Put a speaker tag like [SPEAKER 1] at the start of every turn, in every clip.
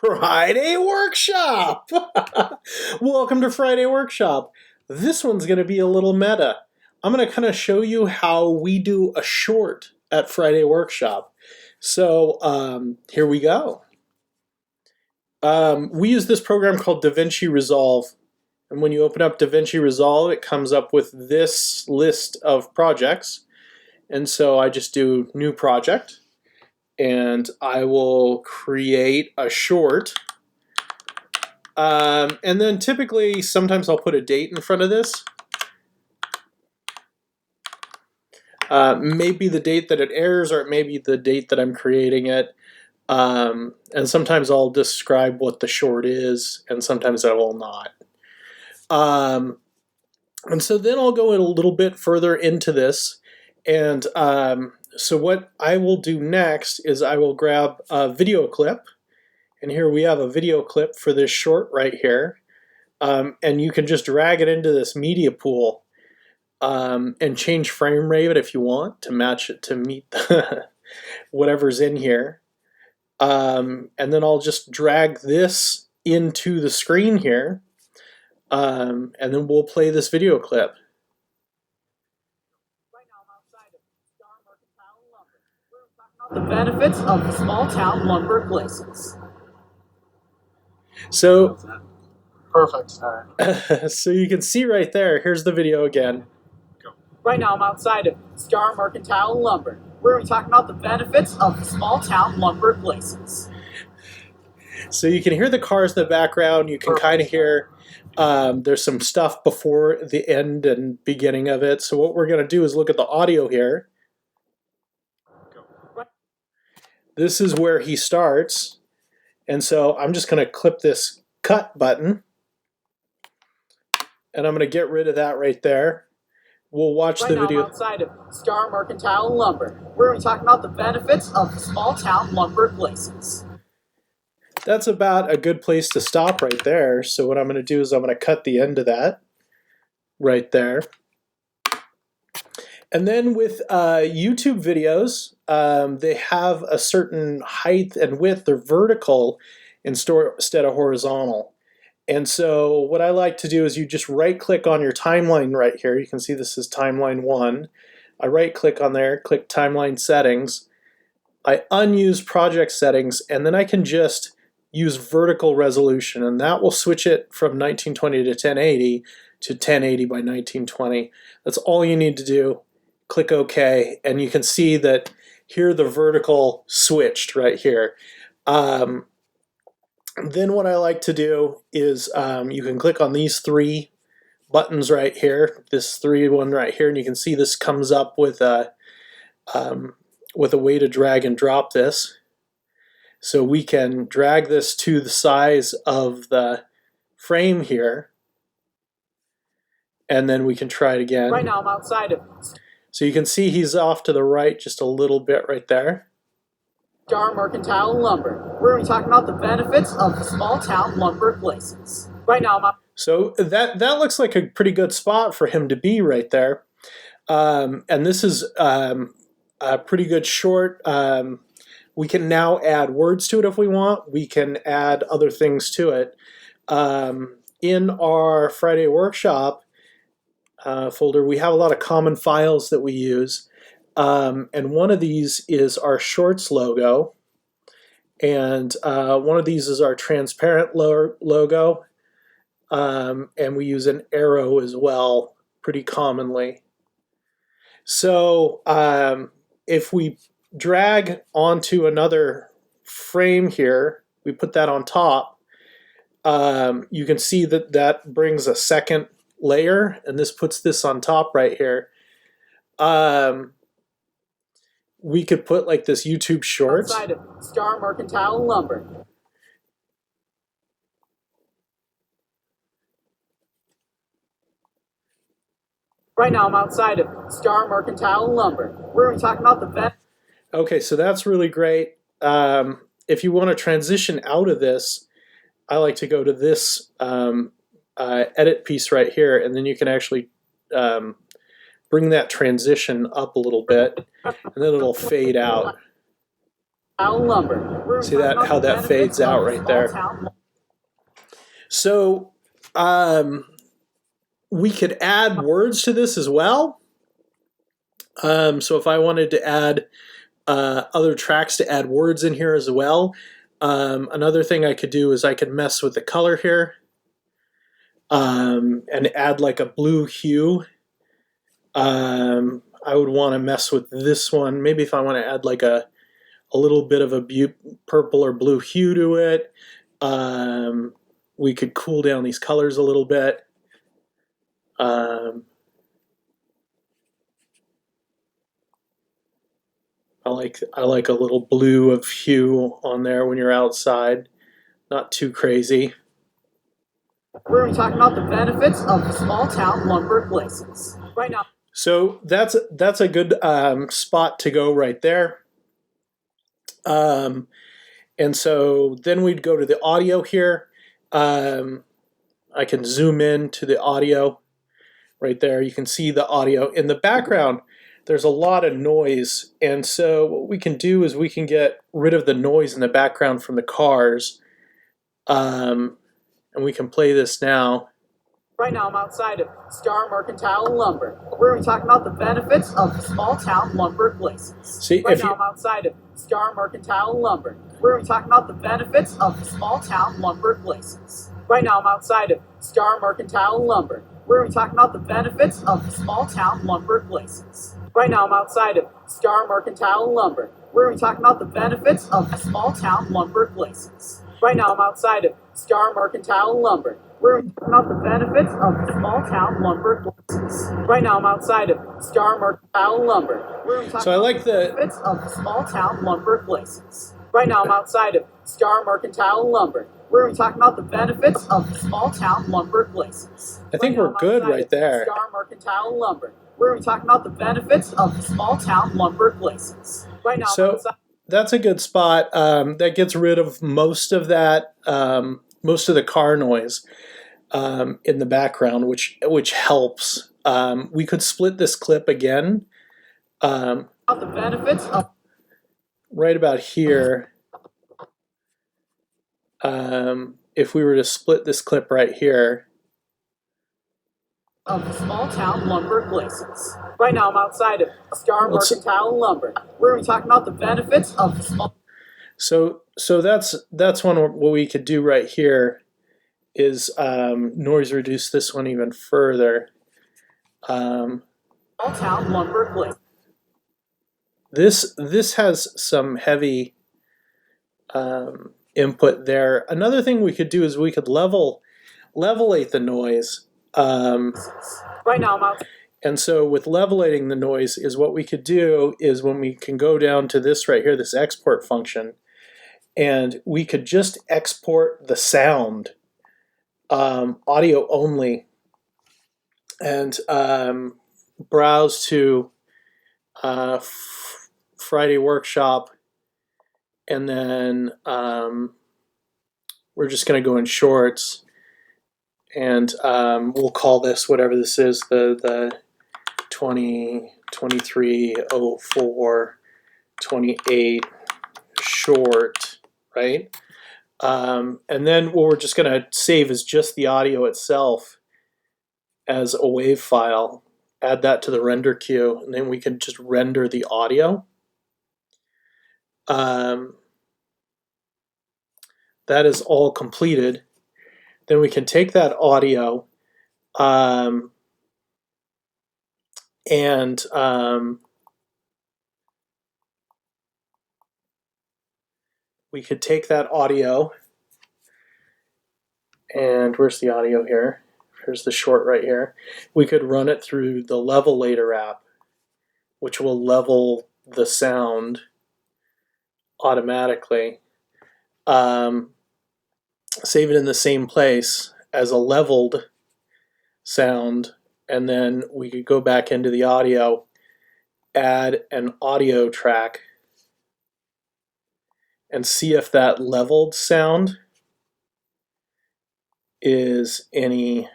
[SPEAKER 1] Friday Workshop! Welcome to Friday Workshop. This one's going to be a little meta. I'm going to kind of show you how we do a short at Friday Workshop. So here we go. We use this program called DaVinci Resolve. And when you open up DaVinci Resolve, it comes up with this list of projects. And so I just do new project. And I will create a short. And then typically, sometimes I'll put a date in front of this. Maybe the date that it airs, or it may be the date that I'm creating it. And sometimes I'll describe what the short is, and sometimes I will not. And so then I'll go in a little bit further into this. And so what I will do next is I will grab a video clip. And here we have a video clip for this short right here. And you can just drag it into this media pool and change frame rate if you want to match it to meet the whatever's in here. And then I'll just drag this into the screen here. And then we'll play this video clip.
[SPEAKER 2] The benefits of small town lumber places.
[SPEAKER 1] So,
[SPEAKER 3] Perfect.
[SPEAKER 1] so you can see right there, here's the video again.
[SPEAKER 2] Right now I'm outside of Star Mercantile Lumber. We're going to be talking about the benefits of small town lumber places.
[SPEAKER 1] So you can hear the cars in the background. You can kind of hear there's some stuff before the end and beginning of it. So what we're going to do is look at the audio here. This is where he starts. And so I'm just going to clip this cut button. And I'm going to get rid of that right there. We'll watch the video.
[SPEAKER 2] Right now I'm outside of Star Mercantile Lumber. We're going to be talking about the benefits of small town lumber places.
[SPEAKER 1] That's about a good place to stop right there. So what I'm going to do is I'm going to cut the end of that right there. And then with YouTube videos, they have a certain height and width. They're vertical instead of horizontal. And so what I like to do is you just right-click on your timeline right here. You can see this is timeline 1. I right-click on there, click timeline settings. I unuse project settings, and then I can just use vertical resolution, and that will switch it from 1920 to 1080 to 1080 by 1920. That's all you need to do. Click OK, and you can see that here the vertical switched right here. Then what I like to do is you can click on these 3 buttons right here, this 3 one right here, and you can see this comes up with a way to drag and drop this. So we can drag this to the size of the frame here, and then we can try it again.
[SPEAKER 2] Right now I'm outside of
[SPEAKER 1] So you can see he's off to the right just a little bit right there.
[SPEAKER 2] Star Mercantile Lumber. We're going to be talking about the benefits of small town lumber places. Right now I'm
[SPEAKER 1] So that looks like a pretty good spot for him to be right there. And this is a pretty good short. We can now add words to it if we want. We can add other things to it. In our Friday Workshop folder, we have a lot of common files that we use. And one of these is our shorts logo. And one of these is our transparent logo. And we use an arrow as well, pretty commonly. So if we drag onto another frame here, we put that on top, you can see that that brings a second layer, and this puts this on top right here. We could put like this YouTube Shorts.
[SPEAKER 2] outside of Star Mercantile Lumber. Right now I'm outside of Star Mercantile Lumber. We're going to be talking about the best.
[SPEAKER 1] Okay, so that's really great. If you want to transition out of this, I like to go to this edit piece right here, and then you can actually bring that transition up a little bit, and then it'll fade out.
[SPEAKER 2] lumber. We're
[SPEAKER 1] See
[SPEAKER 2] talking
[SPEAKER 1] that
[SPEAKER 2] about
[SPEAKER 1] how
[SPEAKER 2] the
[SPEAKER 1] that
[SPEAKER 2] benefits
[SPEAKER 1] fades out
[SPEAKER 2] of
[SPEAKER 1] right
[SPEAKER 2] small
[SPEAKER 1] there.
[SPEAKER 2] town.
[SPEAKER 1] So we could add words to this as well. So if I wanted to add other tracks to add words in here as well, another thing I could do is I could mess with the color here and add like a blue hue. I would want to mess with this one. Maybe if I want to add like a little bit of a purple or blue hue to it, we could cool down these colors a little bit. I like a little blue of hue on there when you're outside. Not too crazy.
[SPEAKER 2] We're talking about the benefits of small town lumber places. Right now.
[SPEAKER 1] So that's a good spot to go right there. And so then we'd go to the audio here. I can zoom in to the audio right there. You can see the audio in the background. There's a lot of noise, and so what we can do is we can get rid of the noise in the background from the cars, and we can play this now.
[SPEAKER 2] Right now I'm outside of Star Mercantile Lumber. We're going to be talking about the benefits of small town lumber places.
[SPEAKER 1] See,
[SPEAKER 2] right now I'm outside of Star Mercantile Lumber. We're going to be talking about the benefits of small town lumber places. Right now I'm outside of Star Mercantile Lumber. We're going to be talking about the benefits of small town lumber places. Right now I'm outside of Star Mercantile Lumber. We're going to be talking about the benefits of small town lumber places. Right now I'm outside of Star Mercantile Lumber. We're talking about the benefits of small town lumber places. Right now I'm outside of Star Mercantile Lumber. We're talking
[SPEAKER 1] so I like
[SPEAKER 2] about the benefits of small town lumber places. Right now I'm outside of Star Mercantile Lumber. We're talking about the benefits of small town lumber places.
[SPEAKER 1] I think we're good right there.
[SPEAKER 2] Star Mercantile Lumber. We're talking about the benefits of small town lumber places. Right now
[SPEAKER 1] so that's a good spot. That gets rid of most of that, most of the car noise in the background, which helps. We could split this clip again.
[SPEAKER 2] The benefits of
[SPEAKER 1] right about here. If we were to split this clip right here.
[SPEAKER 2] Of small town lumber places. Right now I'm outside of Star Mercantile Lumber. We're talking about the benefits of small.
[SPEAKER 1] So that's one what we could do right here is noise reduce this one even further.
[SPEAKER 2] Small town lumber places.
[SPEAKER 1] This has some heavy input there. Another thing we could do is we could levelate the noise.
[SPEAKER 2] Right now I'm out.
[SPEAKER 1] And so with levelating the noise is what we could do is when we can go down to this right here, this export function, and we could just export the sound, audio only, and browse to Friday Workshop, and then we're just going to go in Shorts, and we'll call this whatever this is, the 230428 short, right? And then what we're just going to save is just the audio itself as a WAV file. Add that to the render queue, and then we can just render the audio. That is all completed. Then we can take that audio and we could take that audio, and where's the audio here? Here's the short right here. We could run it through the Levelator app, which will level the sound automatically. Save it in the same place as a leveled sound, and then we could go back into the audio, add an audio track, and see if that leveled sound is any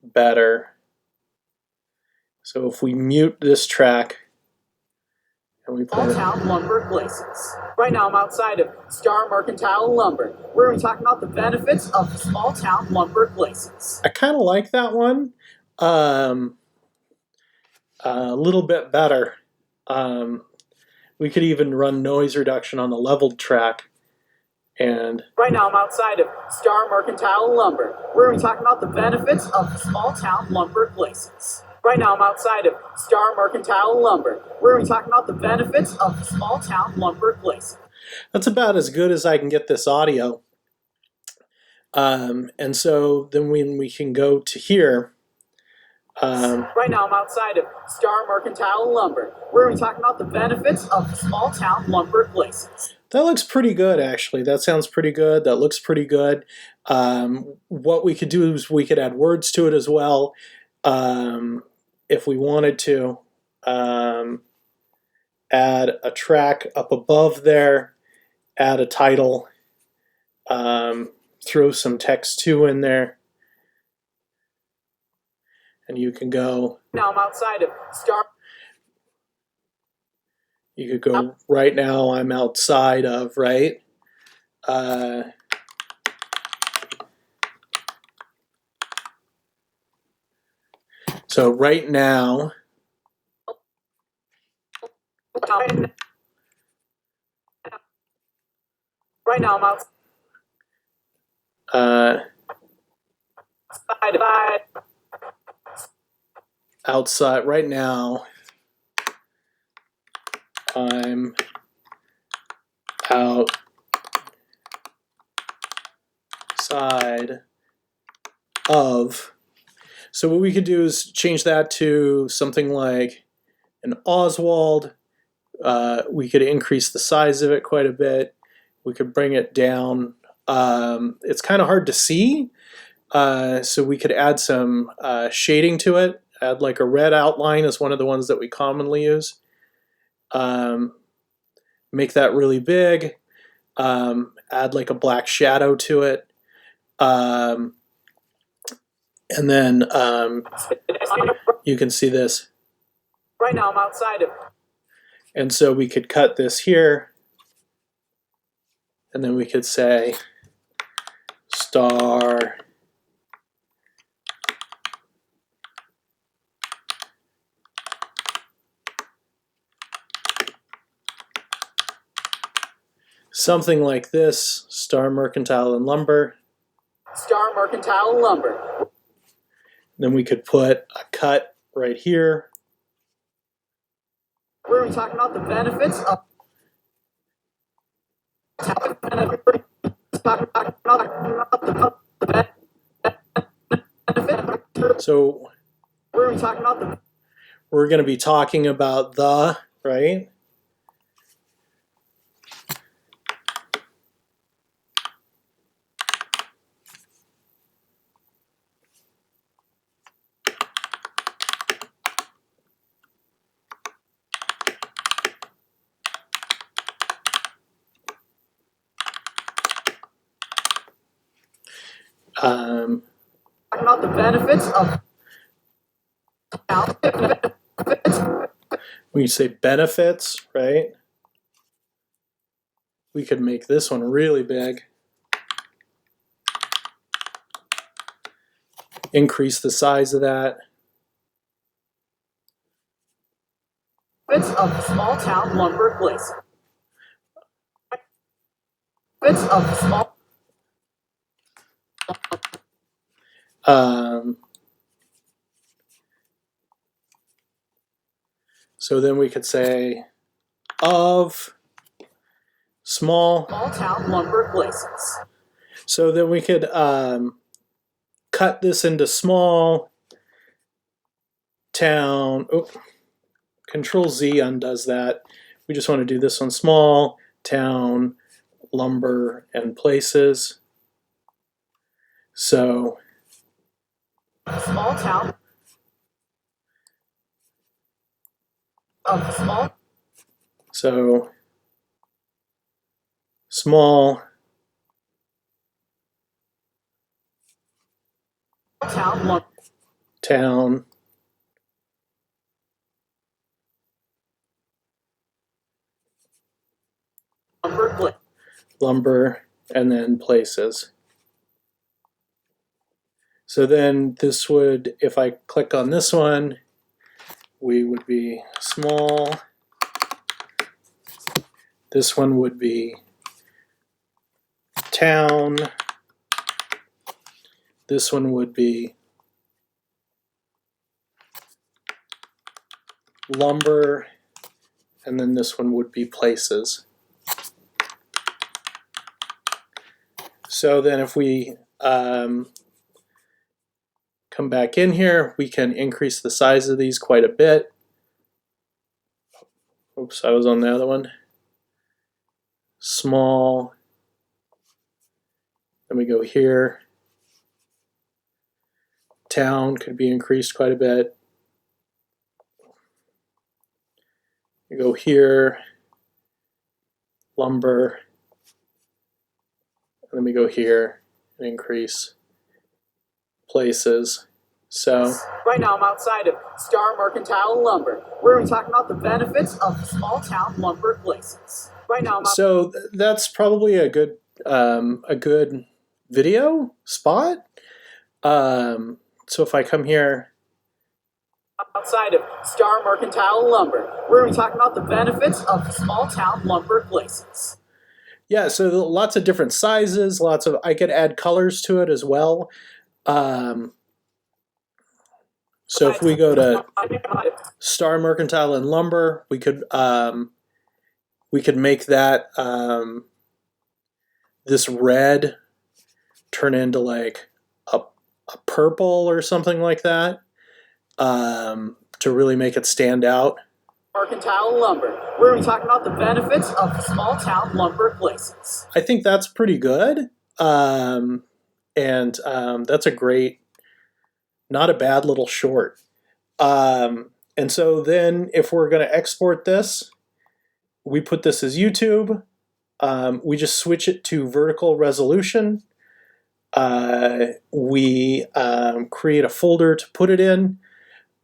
[SPEAKER 1] better. So if we mute this track and we play
[SPEAKER 2] Small town lumber places. Right now I'm outside of Star Mercantile Lumber. We're going to be talking about the benefits of small town lumber places.
[SPEAKER 1] I kind of like that one a little bit better. We could even run noise reduction on the leveled track. And
[SPEAKER 2] right now I'm outside of Star Mercantile Lumber. We're going to be talking about the benefits of small town lumber places. Right now I'm outside of Star Mercantile Lumber. We're going to be talking about the benefits of small town lumber places.
[SPEAKER 1] That's about as good as I can get this audio. And so then when we can go to here.
[SPEAKER 2] Right now I'm outside of Star Mercantile Lumber. We're going to be talking about the benefits of small town lumber places.
[SPEAKER 1] That looks pretty good, actually. That sounds pretty good. That looks pretty good. What we could do is we could add words to it as well, if we wanted to. Add a track up above there, add a title, throw some text too in there. And you can go.
[SPEAKER 2] Now I'm outside of Star.
[SPEAKER 1] You could go right now. I'm outside of, right? So right now.
[SPEAKER 2] Right now I'm
[SPEAKER 1] outside right now. I'm outside of. So what we could do is change that to something like an Oswald. We could increase the size of it quite a bit. We could bring it down. It's kind of hard to see, so we could add some shading to it. Add like a red outline is one of the ones that we commonly use. Make that really big. Add like a black shadow to it. And then you can see this.
[SPEAKER 2] Right now I'm outside of.
[SPEAKER 1] And so we could cut this here. And then we could say star something like this, Star Mercantile and Lumber.
[SPEAKER 2] Star Mercantile Lumber.
[SPEAKER 1] Then we could put a cut right here.
[SPEAKER 2] We're going to be talking about the benefits of.
[SPEAKER 1] So
[SPEAKER 2] we're going to be talking about the.
[SPEAKER 1] We're going to be talking about the, right?
[SPEAKER 2] About the benefits of.
[SPEAKER 1] When you say benefits, right? We could make this one really big. Increase the size of that.
[SPEAKER 2] Benefits of small town lumber place. Benefits of small.
[SPEAKER 1] So then we could say of small
[SPEAKER 2] town lumber places.
[SPEAKER 1] So then we could cut this into small town. Oh, Control Z undoes that. We just want to do this one: small town lumber and places. So
[SPEAKER 2] small town of small.
[SPEAKER 1] So small
[SPEAKER 2] town
[SPEAKER 1] town lumber, and then places. So then this would, if I click on this one, we would be small. This one would be town. This one would be lumber, and then this one would be places. So then if we come back in here, we can increase the size of these quite a bit. Oops, I was on the other one. Small. Then we go here. Town could be increased quite a bit. You go here, lumber, and then we go here and increase places. So
[SPEAKER 2] right now I'm outside of Star Mercantile Lumber. We're going to be talking about the benefits of small town lumber places. Right now
[SPEAKER 1] so that's probably a good video spot. So if I come here,
[SPEAKER 2] outside of Star Mercantile Lumber, we're going to be talking about the benefits of small town lumber places.
[SPEAKER 1] Yeah, so lots of different sizes, I could add colors to it as well. So if we go to Star Mercantile and Lumber, we could make that this red turn into like a purple or something like that, to really make it stand out.
[SPEAKER 2] Mercantile Lumber. We're going to be talking about the benefits of small town lumber places.
[SPEAKER 1] I think that's pretty good. And that's a great, not a bad little short. And so then if we're going to export this, we put this as YouTube. We just switch it to vertical resolution. We create a folder to put it in.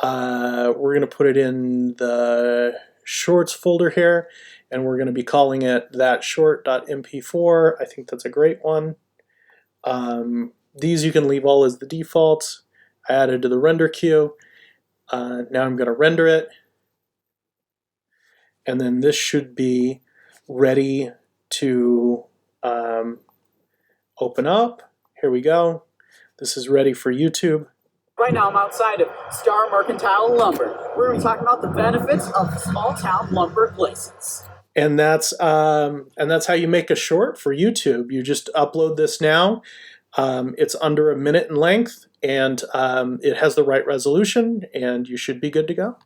[SPEAKER 1] We're going to put it in the shorts folder here, and we're going to be calling it thatshort.mp4. I think that's a great one. These you can leave all as the defaults. I added to the render queue. Now I'm going to render it. And then this should be ready to open up. Here we go. This is ready for YouTube.
[SPEAKER 2] Right now I'm outside of Star Mercantile Lumber. We're going to be talking about the benefits of small town lumber places.
[SPEAKER 1] And that's how you make a short for YouTube. You just upload this now. It's under a minute in length, and it has the right resolution, and you should be good to go.